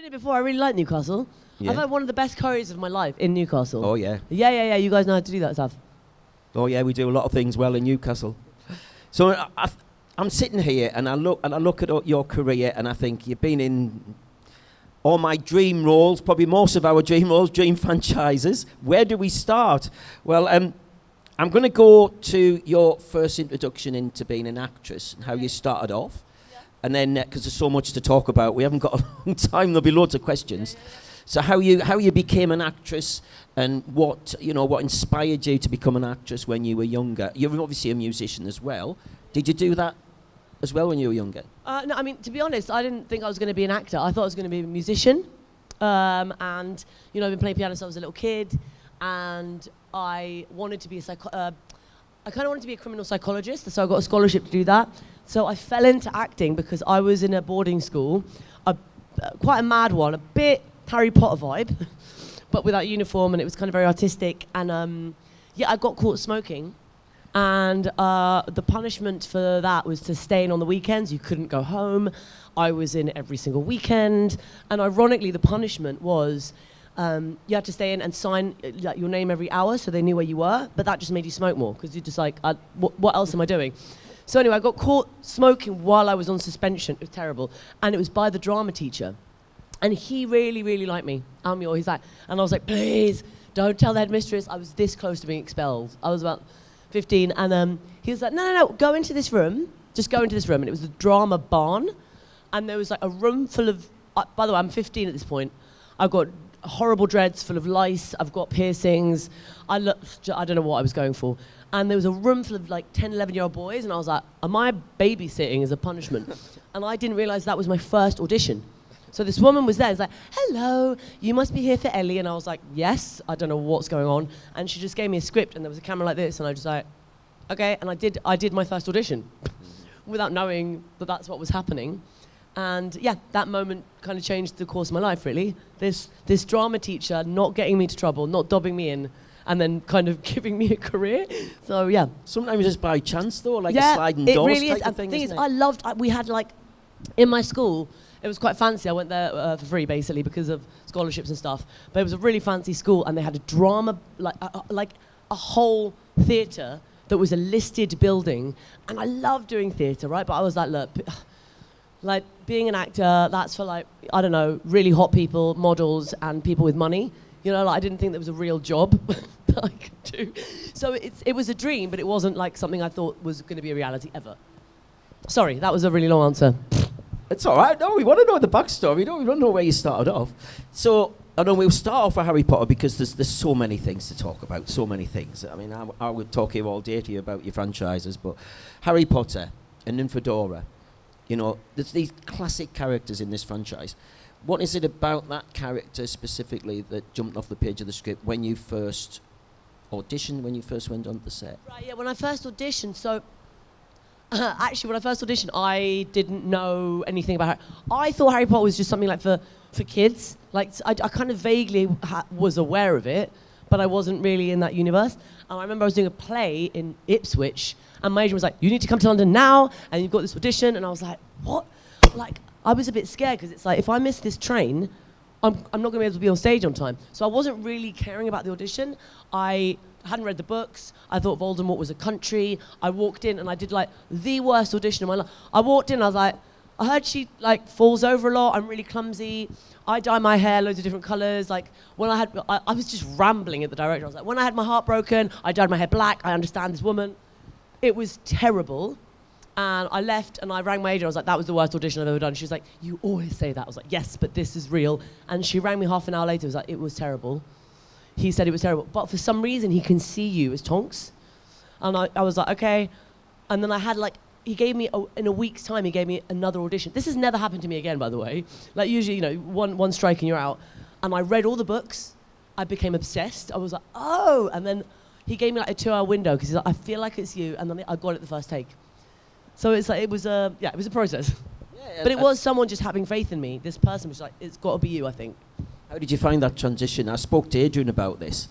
it before. I really like Newcastle. Yeah. I've had one of the best curries of my life in Newcastle. Oh, yeah. Yeah. You guys know how to do that stuff. Oh, yeah, we do a lot of things well in Newcastle. So I'm sitting here and I look at your career and I think you've been in all my dream roles, probably most of our dream roles, dream franchises. Where do we start? Well, I'm going to go to your first introduction into being an actress and how you started off. Yeah. And then, because there's so much to talk about, we haven't got a long time, there'll be loads of questions. Yeah. So how you became an actress and what inspired you to become an actress when you were younger? You're obviously a musician as well. Did you do that as well when you were younger? No, I mean, to be honest, I didn't think I was going to be an actor. I thought I was going to be a musician. And, I've been playing piano since I was a little kid. And I wanted to be I kind of wanted to be a criminal psychologist, so I got a scholarship to do that. So I fell into acting because I was in a boarding school, quite a mad one, a bit Harry Potter vibe, but without uniform, and it was kind of very artistic. And I got caught smoking. And the punishment for that was to stay in on the weekends. You couldn't go home. I was in every single weekend. And ironically, the punishment was you had to stay in and sign your name every hour so they knew where you were. But that just made you smoke more because you're just like, what else am I doing? So anyway, I got caught smoking while I was on suspension. It was terrible. And it was by the drama teacher. And he really, really liked me. And I was like, please, don't tell the headmistress. I was this close to being expelled. I was about 15, and he was like, no, go into this room. Just go into this room. And it was the drama barn. And there was like a room full of, by the way, I'm 15 at this point. I've got horrible dreads full of lice. I've got piercings. I don't know what I was going for. And there was a room full of like 10, 11-year-old boys. And I was like, am I babysitting as a punishment? And I didn't realize that was my first audition. So this woman was there. It's like, hello, you must be here for Ellie. And I was like, yes, I don't know what's going on. And she just gave me a script, and there was a camera like this, and I was just like, okay. And I did my first audition without knowing that that's what was happening. And yeah, that moment kind of changed the course of my life, really. This drama teacher not getting me into trouble, not dobbing me in, and then kind of giving me a career. So yeah. Sometimes it's by chance, though, like a sliding doors really type of thing. thing, The thing is, isn't it? we had like, in my school, it was quite fancy. I went there for free, basically, because of scholarships and stuff. But it was a really fancy school, and they had a drama, like a whole theatre that was a listed building. And I love doing theatre, right? But I was like, look, like being an actor, that's for like, I don't know, really hot people, models, and people with money. I didn't think there was a real job that I could do. So it was a dream, but it wasn't like something I thought was going to be a reality ever. Sorry, that was a really long answer. It's all right. No, we want to know the backstory. We don't know where you started off. So, I know we'll start off with Harry Potter because there's so many things to talk about, so many things. I mean, I would talk here all day to you about your franchises, but Harry Potter and Nymphadora, there's these classic characters in this franchise. What is it about that character specifically that jumped off the page of the script when you first auditioned, when you first went on the set? Right, yeah, when I first auditioned, so... Actually, when I first auditioned, I didn't know anything about Harry. I thought Harry Potter was just something like for kids. Like, I kind of vaguely was aware of it, but I wasn't really in that universe. And I remember I was doing a play in Ipswich, and my agent was like, you need to come to London now, and you've got this audition. And I was like, what? Like, I was a bit scared, because it's like, if I miss this train, I'm not going to be able to be on stage on time. So I wasn't really caring about the audition. I hadn't read the books. I thought Voldemort was a country. I walked in and I did like the worst audition of my life. I walked in and I was like, I heard she like falls over a lot. I'm really clumsy. I dye my hair loads of different colors. Like when I was just rambling at the director. I was like, when I had my heart broken, I dyed my hair black. I understand this woman. It was terrible. And I left and I rang my agent. I was like, that was the worst audition I've ever done. She was like, you always say that. I was like, yes, but this is real. And she rang me half an hour later. It was like, it was terrible. He said it was terrible. But for some reason, he can see you as Tonks. And I was like, okay. And then I had like, he gave me, in a week's time, he gave me another audition. This has never happened to me again, by the way. Like usually, one strike and you're out. And I read all the books. I became obsessed. I was like, oh. And then he gave me like a 2-hour window because he's like, I feel like it's you. And then I got it the first take. So it's like, it was a process. Yeah, but it was someone just having faith in me. This person was like, it's got to be you, I think. How did you find that transition? I spoke to Adrian about this.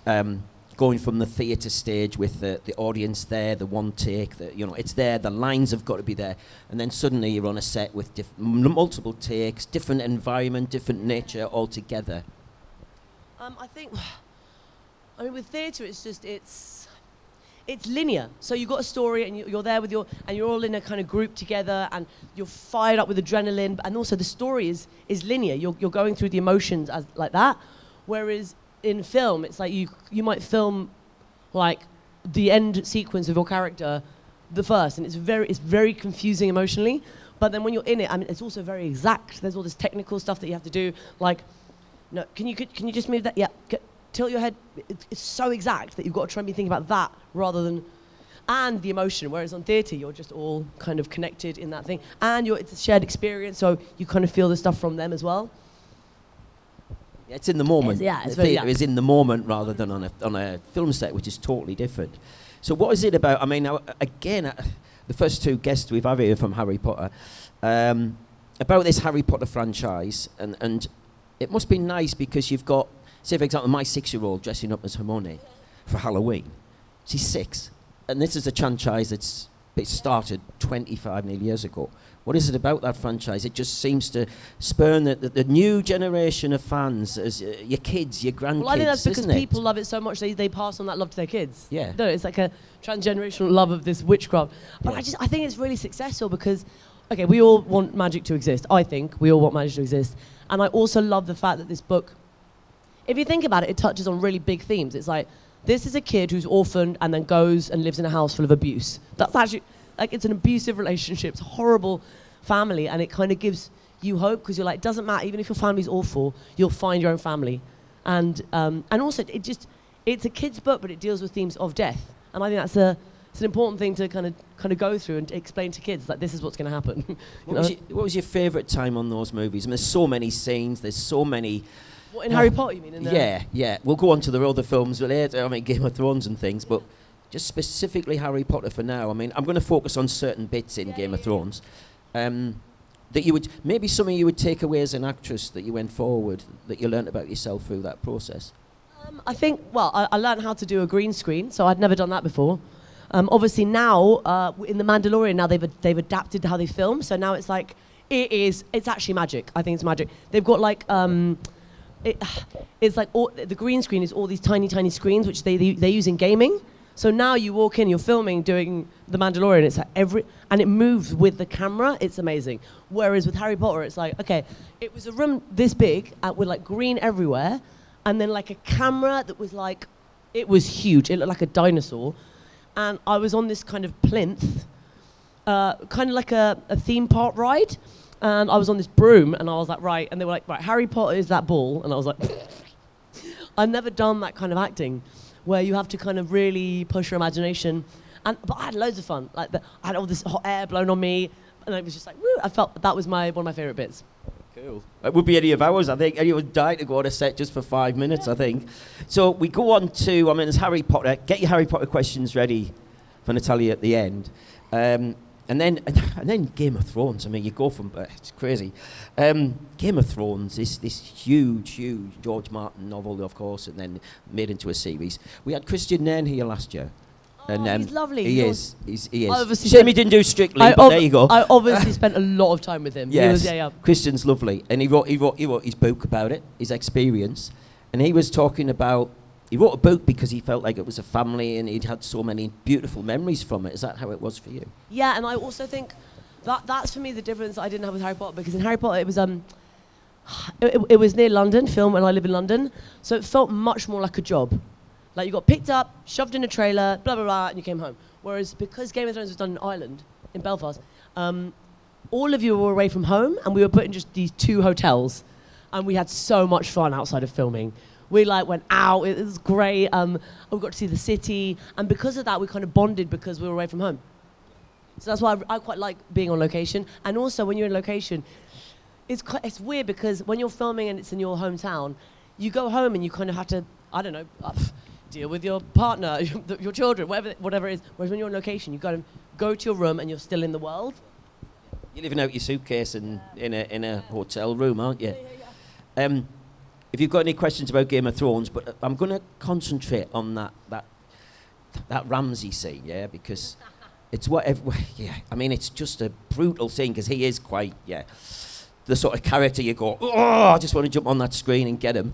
Going going from the theatre stage with the audience there, the one take, it's there, the lines have got to be there, and then suddenly you're on a set with multiple takes, different environment, different nature altogether. I mean, with theatre, it's linear. So you've got a story, and you're there with and you're all in a kind of group together, and you're fired up with adrenaline, and also the story is linear. You're going through the emotions as like that, whereas in film, it's like you might film like the end sequence of your character the first, and it's very confusing emotionally. But then when you're in it, I mean, it's also very exact. There's all this technical stuff that you have to do, like, no, can you just move that? Yeah. Tilt your head. It's so exact that you've got to try and be thinking about that rather than, and the emotion. Whereas on theatre, you're just all kind of connected in that thing, and it's a shared experience, so you kind of feel the stuff from them as well. Yeah, it's in the moment. It's the theatre is in the moment rather than on a film set, which is totally different. So what is it about? I mean, now, again, the first two guests we've had here from Harry Potter, about this Harry Potter franchise, and it must be nice because you've got, say, for example, my 6-year-old dressing up as Hermione for Halloween. She's 6. And this is a franchise that's started 25 nearly years ago. What is it about that franchise? It just seems to spurn the new generation of fans, as your kids, your grandkids. Well, I think that's because people love it so much they pass on that love to their kids. Yeah. No, it's like a transgenerational love of this witchcraft. But I think it's really successful because, okay, we all want magic to exist. I think we all want magic to exist. And I also love the fact that this book, if you think about it, it touches on really big themes. It's like, this is a kid who's orphaned and then goes and lives in a house full of abuse. That's actually, like, it's an abusive relationship. It's a horrible family, and it kind of gives you hope because you're like, it doesn't matter, even if your family's awful, you'll find your own family. And also, it's a kid's book, but it deals with themes of death. And I think it's an important thing to kind of go through and explain to kids, like, this is what's going to happen. What was your favourite time on those movies? I mean, there's so many scenes, there's so many... What, in Harry Potter, you mean? Yeah. We'll go on to the other films later, I mean, Game of Thrones and things, but just specifically Harry Potter for now. I mean, I'm going to focus on certain bits in Game of Thrones. That you would, maybe something you would take away as an actress that you went forward, that you learnt about yourself through that process. I think, I learned how to do a green screen, so I'd never done that before. Obviously now, in The Mandalorian, now they've adapted how they film, so now it's like, it's actually magic. I think it's magic. They've got like, it's like the green screen is all these tiny, tiny screens, which they use in gaming. So now you walk in, you're filming, doing The Mandalorian, it's like and it moves with the camera, it's amazing. Whereas with Harry Potter, it's like, okay, it was a room this big, with like green everywhere, and then like a camera that was like, it was huge, it looked like a dinosaur. And I was on this kind of plinth, kind of like a theme park ride, and I was on this broom, and I was like, right, and they were like, right, Harry Potter is that ball, and I was like, I've never done that kind of acting, where you have to kind of really push your imagination. But I had loads of fun. Like I had all this hot air blown on me, and it was just like, woo! I felt that was one of my favourite bits. Cool. It would be any of ours, I think. Anyone would die to go on a set just for 5 minutes, I think. So we go on to, I mean, there's Harry Potter. Get your Harry Potter questions ready for Natalia at the end. And then Game of Thrones. I mean, you go from, it's crazy. Game of Thrones is this huge George Martin novel, of course, and then made into a series. We had Christian Nairn here last year. And, he's lovely. He is. Shame he didn't do Strictly, but there you go. I obviously spent a lot of time with him. Yes, Christian's lovely. And he wrote his book about it, his experience. And he was talking about, he wrote a book because he felt like it was a family and he'd had so many beautiful memories from it. Is that how it was for you? Yeah, and I also think that's for me the difference I didn't have with Harry Potter, because in Harry Potter it was it was near London, film, and I live in London, so it felt much more like a job. Like, you got picked up, shoved in a trailer, blah, blah, blah, and you came home. Whereas because Game of Thrones was done in Ireland, in Belfast, all of you were away from home, and we were put in just these 2 hotels, and we had so much fun outside of filming. We went out, it was great, we got to see the city, and because of that, we kind of bonded because we were away from home. So that's why I quite like being on location. And also, when you're in location, it's weird because when you're filming and it's in your hometown, you go home and you kind of have to, I don't know, deal with your partner, your children, whatever it is. Whereas when you're on location, you've got to go to your room and you're still in the world. You're living out your suitcase in a hotel room, aren't you? Yeah. if you've got any questions about Game of Thrones, but I'm going to concentrate on that Ramsay scene, yeah, because it's yeah. I mean, it's just a brutal scene because he is quite, yeah, the sort of character you go, oh, I just want to jump on that screen and get him.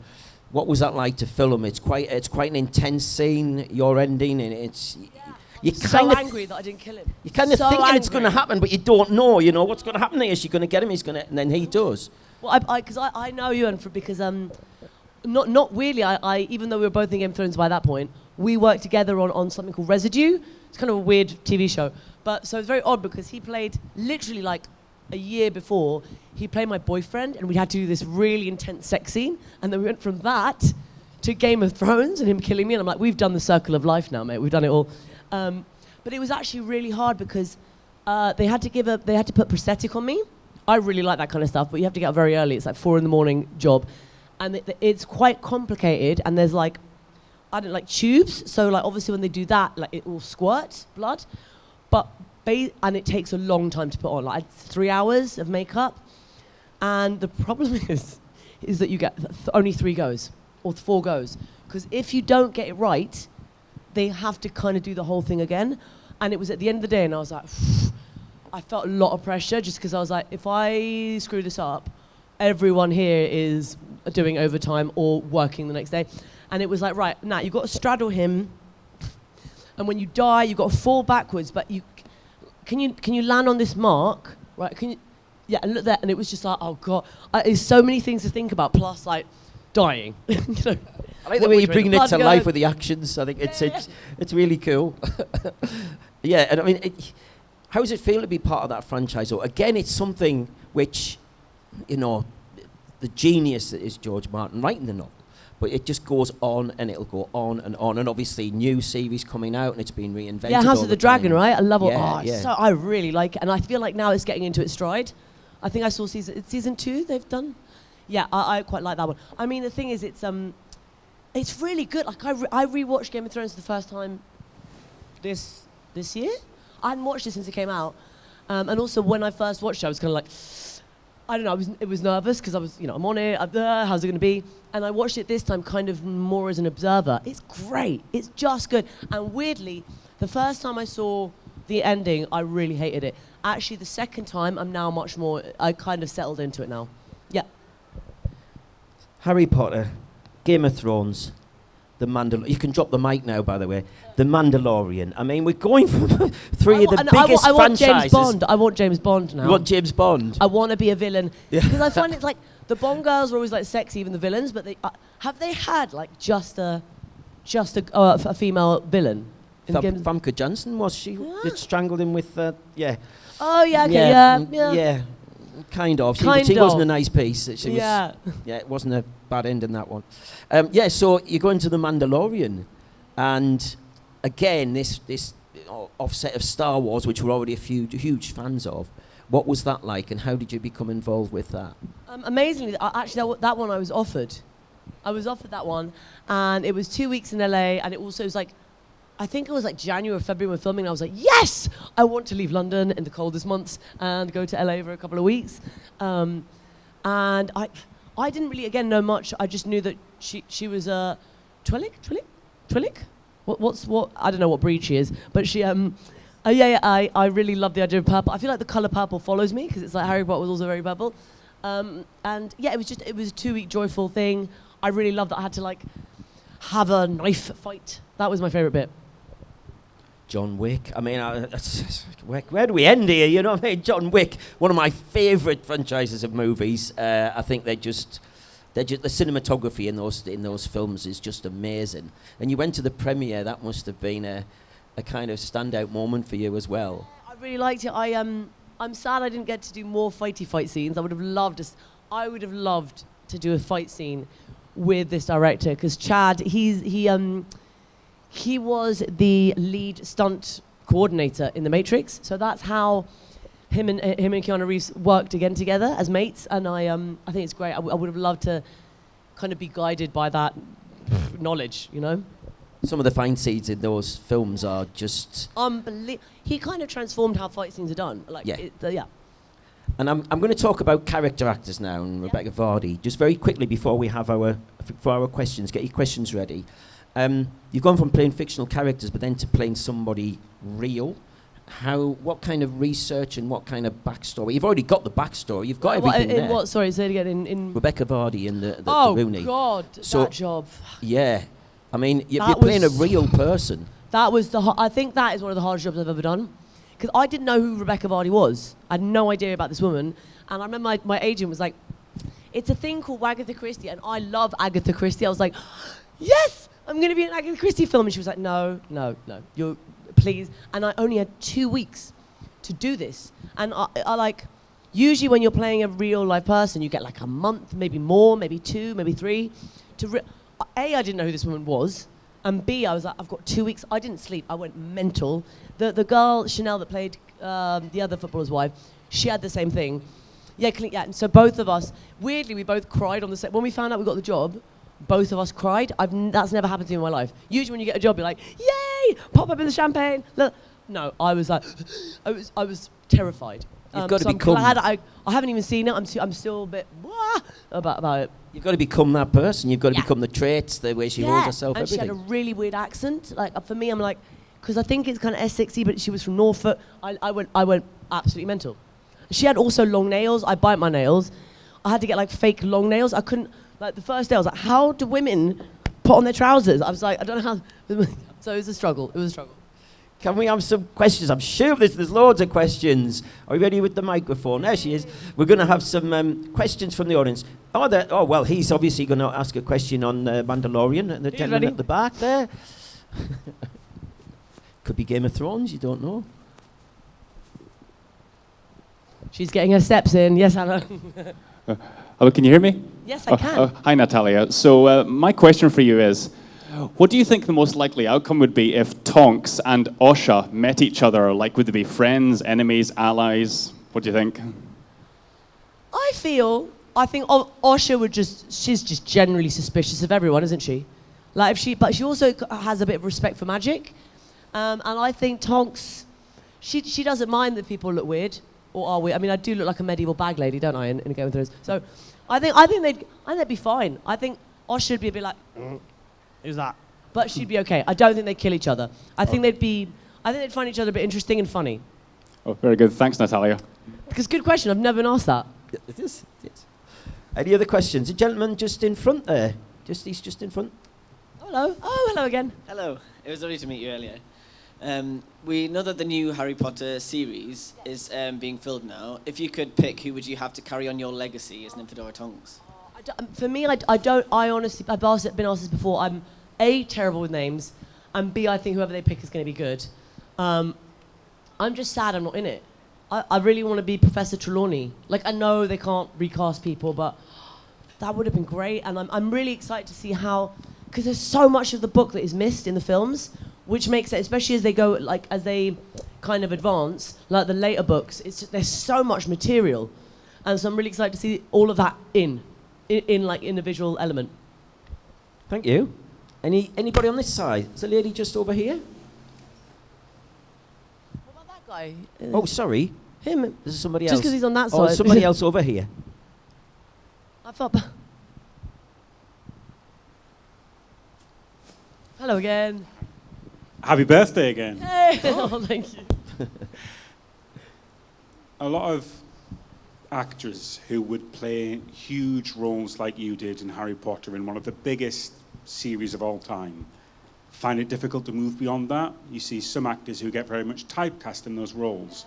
What was that like to film? It's quite an intense scene. Your ending, and it's. You're so angry that I didn't kill him. You're kind of so thinking angry. it's going to happen, but you don't know. You know what's going to happen. Is she going to get him? And then he does. Well, because I know you, and because not really. I even though we were both in Game of Thrones by that point, we worked together on something called Residue. It's kind of a weird TV show, but so it's very odd because he played literally like a year before. He played my boyfriend, and we had to do this really intense sex scene, and then we went from that to Game of Thrones and him killing me, and I'm like, we've done the circle of life now, mate. We've done it all. But it was actually really hard because they had to put prosthetic on me. I really like that kind of stuff, but you have to get up very early. It's like 4 a.m. job, and it's quite complicated. And there's like, I don't like tubes, so like obviously when they do that, like it will squirt blood, and it takes a long time to put on. Like 3 hours of makeup, and the problem is that you get only 3 goes or 4 goes, because if you don't get it right, they have to kind of do the whole thing again. And it was at the end of the day, and I was like, I felt a lot of pressure just because I was like, if I screw this up, everyone here is doing overtime or working the next day. And it was like, right, now you've got to straddle him, and when you die, you've got to fall backwards, but can you land on this mark, right? Yeah, and look there, and it was just like, oh God, there's so many things to think about, plus like dying. You know? I like the way you're bringing it to life with the actions. I think it's really cool. Yeah, and I mean, how does it feel to be part of that franchise? Or again, it's something which, you know, the genius that is George Martin writing the novel, but it just goes on and it'll go on, and obviously new series coming out and it's been reinvented. Yeah, House of the Dragon, right? I love it. Yeah. So I really like it, and I feel like now it's getting into its stride. I think I saw season 2 they've done. Yeah, I quite like that one. I mean, the thing is, it's really good. Like I rewatched Game of Thrones for the first time this year. I hadn't watched it since it came out, and also when I first watched it, I was kind of like, I don't know. It was nervous because I was, I'm on it. How's it going to be? And I watched it this time kind of more as an observer. It's great. It's just good. And weirdly, the first time I saw the ending, I really hated it. Actually, the second time, I'm now much more. I kind of settled into it now. Yeah. Harry Potter, Game of Thrones, The Mandalorian. You can drop the mic now, by the way. The Mandalorian. I mean, we're going from three of the biggest I want franchises. James Bond. I want James Bond now. You want James Bond? I want to be a villain. Yeah. Because I find it's like, the Bond girls are always like sexy, even the villains, but have they had like just a female villain? Famke Janssen, was she? That strangled him with, yeah. Oh, yeah, okay, Yeah. Kind of. She wasn't a nice piece. She was, yeah, it wasn't a bad ending, that one. So you go into The Mandalorian, and again, this offset of Star Wars, which we're already huge fans of. What was that like, and how did you become involved with that? Amazingly, actually, that one I was offered. I was offered that one, and it was 2 weeks in LA, and it was like, I think it was like January or February when we were filming, and I was like, yes! I want to leave London in the coldest months and go to LA for a couple of weeks. And I didn't really, again, know much. I just knew that she was a Twi'lek? What? I don't know what breed she is, but she, I really love the idea of purple. I feel like the colour purple follows me, because it's like Harry Potter was also very purple. And yeah, it was a 2-week joyful thing. I really loved that I had to like have a knife fight. That was my favourite bit. John Wick. I mean, where do we end here? You know what I mean? John Wick, one of my favourite franchises of movies. I think they're just the cinematography in those films is just amazing. And you went to the premiere. That must have been a kind of standout moment for you as well. I really liked it. I'm sad I didn't get to do more fight scenes. I would have loved to do a fight scene with this director, because Chad, he was the lead stunt coordinator in The Matrix, so that's how him and Keanu Reeves worked again together as mates, and I think it's great. I would have loved to kind of be guided by that knowledge, Some of the fight scenes in those films are just unbelievable. He kind of transformed how fight scenes are done. And I'm going to talk about character actors now, and Rebecca Vardy. Just very quickly before we have our questions, get your questions ready. You've gone from playing fictional characters, but then to playing somebody real. What kind of research and what kind of backstory? You've already got the backstory. You've got everything there. What? Sorry, say it again. In Rebecca Vardy and the Rooney. Oh God, that job. Yeah, I mean, you're playing a real person. That was I think that is one of the hardest jobs I've ever done. Because I didn't know who Rebecca Vardy was. I had no idea about this woman. And I remember my agent was like, it's a thing called Agatha Christie. And I love Agatha Christie. I was like, yes, I'm going to be in an Agatha Christie film. And she was like, no, please. And I only had 2 weeks to do this. And I like, usually when you're playing a real life person, you get like a month, maybe more, maybe 2, maybe 3. A, I didn't know who this woman was. And B, I was like, I've got 2 weeks. I didn't sleep. I went mental. The girl, Chanel, that played the other footballer's wife, she had the same thing. Yeah, and so both of us, weirdly, we both cried on the set. When we found out we got the job, both of us cried. That's never happened to me in my life. Usually when you get a job, you're like, yay, pop up in the champagne. No, I was like, I was terrified. You've got to so become... I haven't even seen it. I'm still a bit about it. You've got to become that person. You've got to become the traits, the way she holds herself, and everything. She had a really weird accent. Like for me, I'm like, because I think it's kind of Essexy, but she was from Norfolk. I went absolutely mental. She had also long nails. I bite my nails. I had to get like fake long nails. I couldn't, like the first day I was like, how do women put on their trousers? I was like, I don't know how. So it was a struggle. Can we have some questions? I'm sure there's loads of questions. Are you ready with the microphone? There she is. We're going to have some questions from the audience. Well, he's obviously going to ask a question on Mandalorian, and the gentleman at the back there. Could be Game of Thrones, you don't know. She's getting her steps in. Yes, Anna. Hello, can you hear me? Yes, I can. Hi, Natalia. So my question for you is, what do you think the most likely outcome would be if Tonks and Osha met each other? Like, would they be friends, enemies, allies? What do you think? I think Osha she's just generally suspicious of everyone, isn't she? But she also has a bit of respect for magic. And I think Tonks, she doesn't mind that people look weird or are weird. I mean, I do look like a medieval bag lady, don't I, in Game of Thrones? So I think they'd be fine. I think Osha would be a bit like, who's that? But she'd be okay. I don't think they'd kill each other. I think they'd find each other a bit interesting and funny. Oh, very good. Thanks, Natalia. Because good question. I've never been asked that. It is. Yes. Any other questions? The gentleman just in front there. He's just in front. Hello. Oh, hello again. Hello. It was lovely to meet you earlier. We know that the new Harry Potter series is being filmed now. If you could pick, who would you have to carry on your legacy as Nymphadora Tonks? For me, I honestly, been asked this before. I'm A, terrible with names, and B, I think whoever they pick is going to be good. I'm just sad I'm not in it. I really want to be Professor Trelawney. Like, I know they can't recast people, but that would have been great. And I'm really excited to see how, because there's so much of the book that is missed in the films, which makes it, especially as they go, like, as they kind of advance, like the later books, it's just, there's so much material. And so I'm really excited to see all of that in the visual element. Thank you. Anybody on this side? Is the lady just over here? What about that guy? Oh, sorry. Him. This is somebody else. Just because he's on that side. Oh, somebody else over here. I thought... Hello again. Happy birthday again. Hey! Oh, thank you. A lot of actors who would play huge roles like you did in Harry Potter in one of the biggest series of all time find it difficult to move beyond that. You see some actors who get very much typecast in those roles.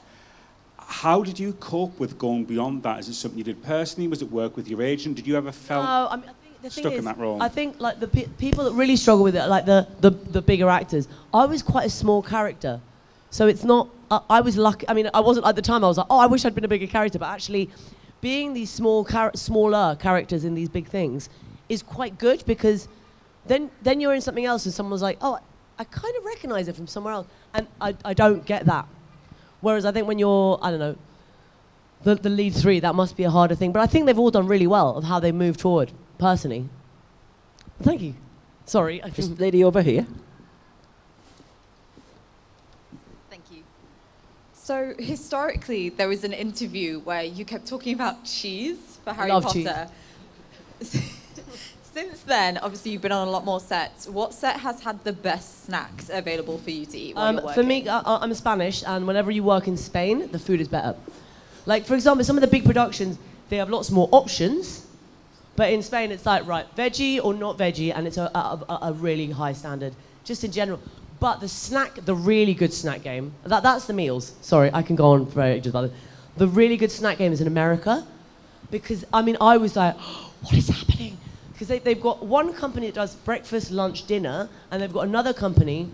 How did you cope with going beyond that? Is it something you did personally? Was it work with your agent? Did you ever felt I think the thing stuck is, in that role? I think like the people that really struggle with it, like the bigger actors. I was quite a small character, so it's not. I was lucky. I mean, I wasn't at the time. I was like, oh, I wish I'd been a bigger character. But actually, being these smaller characters in these big things is quite good, because then you're in something else and someone's like, oh, I kind of recognize it from somewhere else, and I don't get that. Whereas I think when you're, I don't know, the lead three, that must be a harder thing. But I think they've all done really well of how they move forward, personally. Thank you. Sorry. This lady over here. Thank you. So historically, there was an interview where you kept talking about cheese for Harry Love Potter. Since then, obviously, you've been on a lot more sets. What set has had the best snacks available for you to eat while you're working? For me, I'm Spanish, and whenever you work in Spain, the food is better. Like, for example, some of the big productions, they have lots more options, but in Spain, it's like, right, veggie or not veggie, and it's a really high standard, just in general. But the really good snack game, that's the meals. Sorry, I can go on for ages about it. The really good snack game is in America, because, I mean, I was like, oh, what is happening? Because they've got one company that does breakfast, lunch, dinner, and they've got another company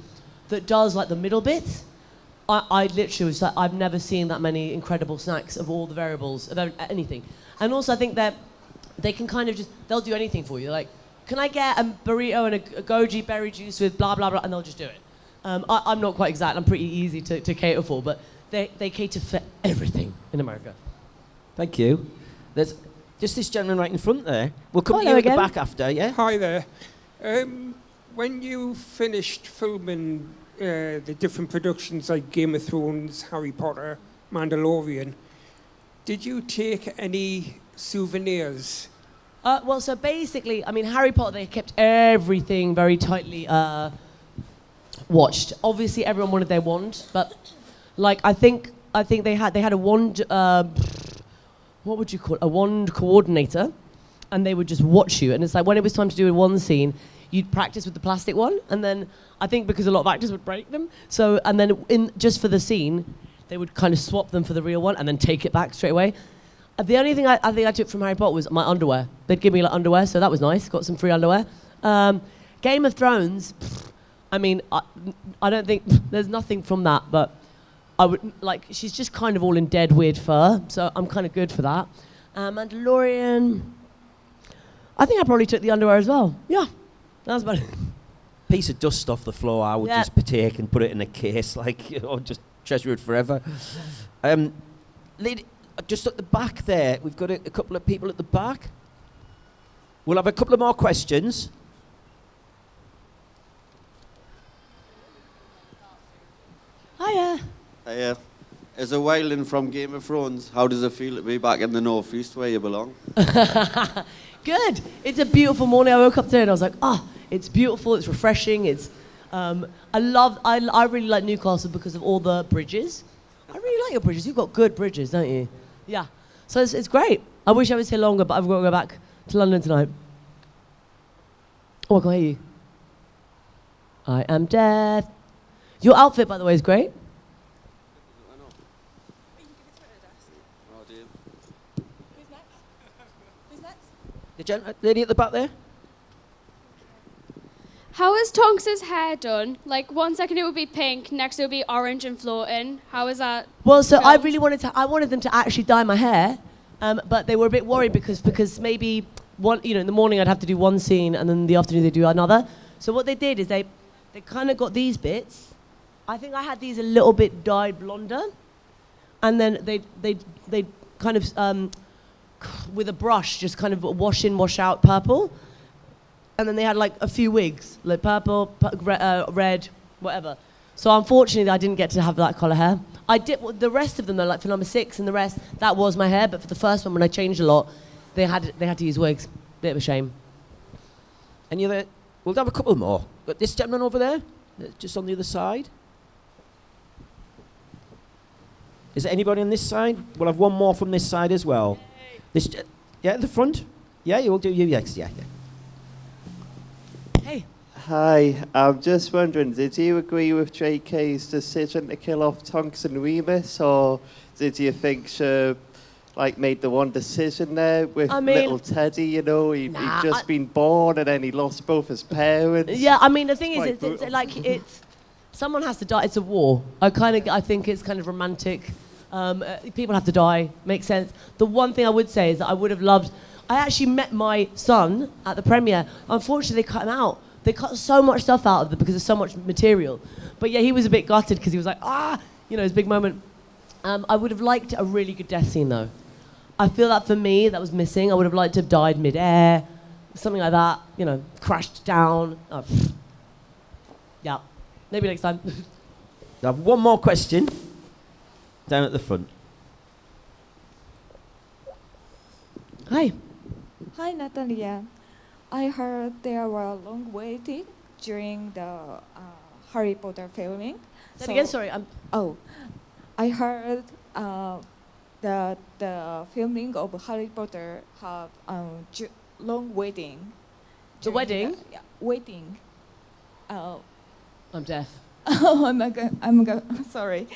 that does, like, the middle bits. I literally was like, I've never seen that many incredible snacks of all the variables, of anything. And also, I think that they can kind of just, they'll do anything for you. Like, can I get a burrito and a goji berry juice with blah, blah, blah, and they'll just do it. I'm not quite exact, I'm pretty easy to cater for, but they cater for everything in America. Thank you. There's just this gentleman right in front there. We'll come to Hello you again. at the back after, yeah? Hi there. When you finished filming the different productions like Game of Thrones, Harry Potter, Mandalorian, did you take any souvenirs? Well, so basically, I mean, Harry Potter, they kept everything very tightly watched. Obviously, everyone wanted their wand, but like I think they had a wand. What would you call it? A wand coordinator, and they would just watch you. And it's like when it was time to do one scene, you'd practice with the plastic one, and then I think because a lot of actors would break them, so and then just for the scene, they would kind of swap them for the real one and then take it back straight away. The only thing I think I took from Harry Potter was my underwear. They'd give me like underwear, so that was nice. Got some free underwear. Game of Thrones. I mean, I don't think there's nothing from that, but I would like. She's just kind of all in dead weird fur, so I'm kind of good for that. Mandalorian. I think I probably took the underwear as well. Yeah, that's about it. Piece of dust off the floor, I would just take and put it in a case, like, you know, just treasure it forever. Lady, just at the back there, we've got a couple of people at the back. We'll have a couple of more questions. Hiya. Hiya. As a wildling from Game of Thrones, how does it feel to be back in the Northeast where you belong? Good. It's a beautiful morning. I woke up today and I was like, it's beautiful. It's refreshing. It's I really like Newcastle because of all the bridges. I really like your bridges. You've got good bridges, don't you? Yeah. So it's great. I wish I was here longer, but I've got to go back to London tonight. Oh, I can hear you. I am death. Your outfit, by the way, is great. The lady at the back there. How is Tonks's hair done? Like 1 second it would be pink, next it would be orange and floating. How is that? Well, so I built? really wanted them to actually dye my hair, but they were a bit worried because maybe in the morning I'd have to do one scene and then in the afternoon they'd do another. So what they did is they kind of got these bits. I think I had these a little bit dyed blonder, and then they kind of with a brush just kind of wash in, wash out purple. And then they had like a few wigs, like purple, red, whatever. So unfortunately, I didn't get to have that colour hair. I did the rest of them though, like for number 6 and the rest, that was my hair. But for the first one, when I changed a lot, they had to use wigs. Bit of a shame. And you're there. We'll have a couple more. Got this gentleman over there, just on the other side. Is there anybody on this side? We'll have one more from this side as well. This, the front. Yeah, you will do you next. Yeah. Hey. Hi, I'm just wondering, did you agree with JK's decision to kill off Tonks and Remus, or did you think she made the one decision there with little Teddy, you know, he'd just been born and then he lost both his parents? Yeah, I mean, the thing is, it's someone has to die. It's a war. I think it's kind of romantic. People have to die. Makes sense. The one thing I would say is that I would have loved. I actually met my son at the premiere. Unfortunately, they cut him out. They cut so much stuff out of them because there's so much material. But yeah, he was a bit gutted because he was like, his big moment. I would have liked a really good death scene though. I feel that for me, that was missing. I would have liked to have died mid-air, something like that. Crashed down. Yeah, maybe next time. I have one more question. Down at the front. Hi. Hi, Natalia. I heard there were long waiting during the Harry Potter filming. Say it again, sorry. I heard that the filming of Harry Potter have long waiting. The wedding? Waiting. I'm deaf. Sorry.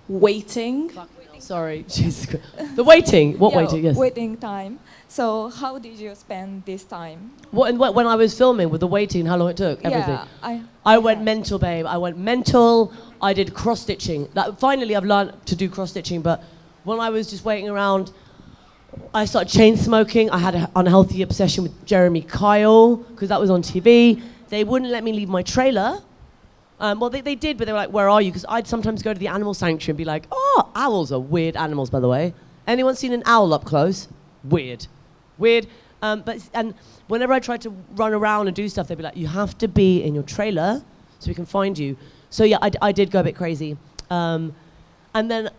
Waiting. Sorry, Jesus Christ. The waiting. What waiting? Yes. Waiting time. So how did you spend this time? When I was filming with the waiting, how long it took, everything. I went mental, babe. I went mental. I did cross stitching. Finally, I've learned to do cross stitching. But when I was just waiting around, I started chain smoking. I had an unhealthy obsession with Jeremy Kyle because that was on TV. They wouldn't let me leave my trailer. Well, they did, but they were like, "Where are you?" Because I'd sometimes go to the animal sanctuary and be like, "Oh, owls are weird animals, by the way. Anyone seen an owl up close? Weird. And whenever I tried to run around and do stuff, they'd be like, "You have to be in your trailer so we can find you." So yeah, I did go a bit crazy. And then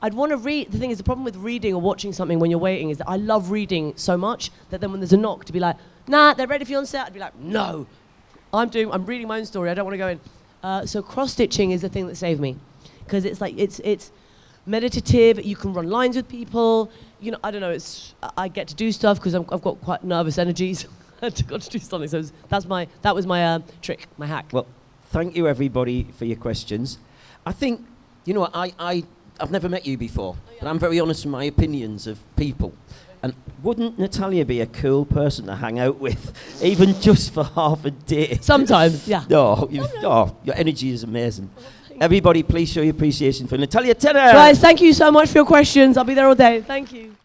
I'd want to read. The thing is, the problem with reading or watching something when you're waiting is that I love reading so much that then when there's a knock, to be like, "Nah, they're ready for you on set," I'd be like, "No. I'm reading my own story. I don't want to go in." So cross stitching is the thing that saved me, because it's like it's meditative. You can run lines with people. You know, I don't know. I get to do stuff because I've got quite nervous energies. I got to do something. So that was my trick, my hack. Well, thank you everybody for your questions. I think I've never met you before, but I'm very honest in my opinions of people. And wouldn't Natalia be a cool person to hang out with, even just for half a day? Sometimes, yeah. Your energy is amazing. Everybody, please show your appreciation for Natalia Tena. Guys, thank you so much for your questions. I'll be there all day. Thank you.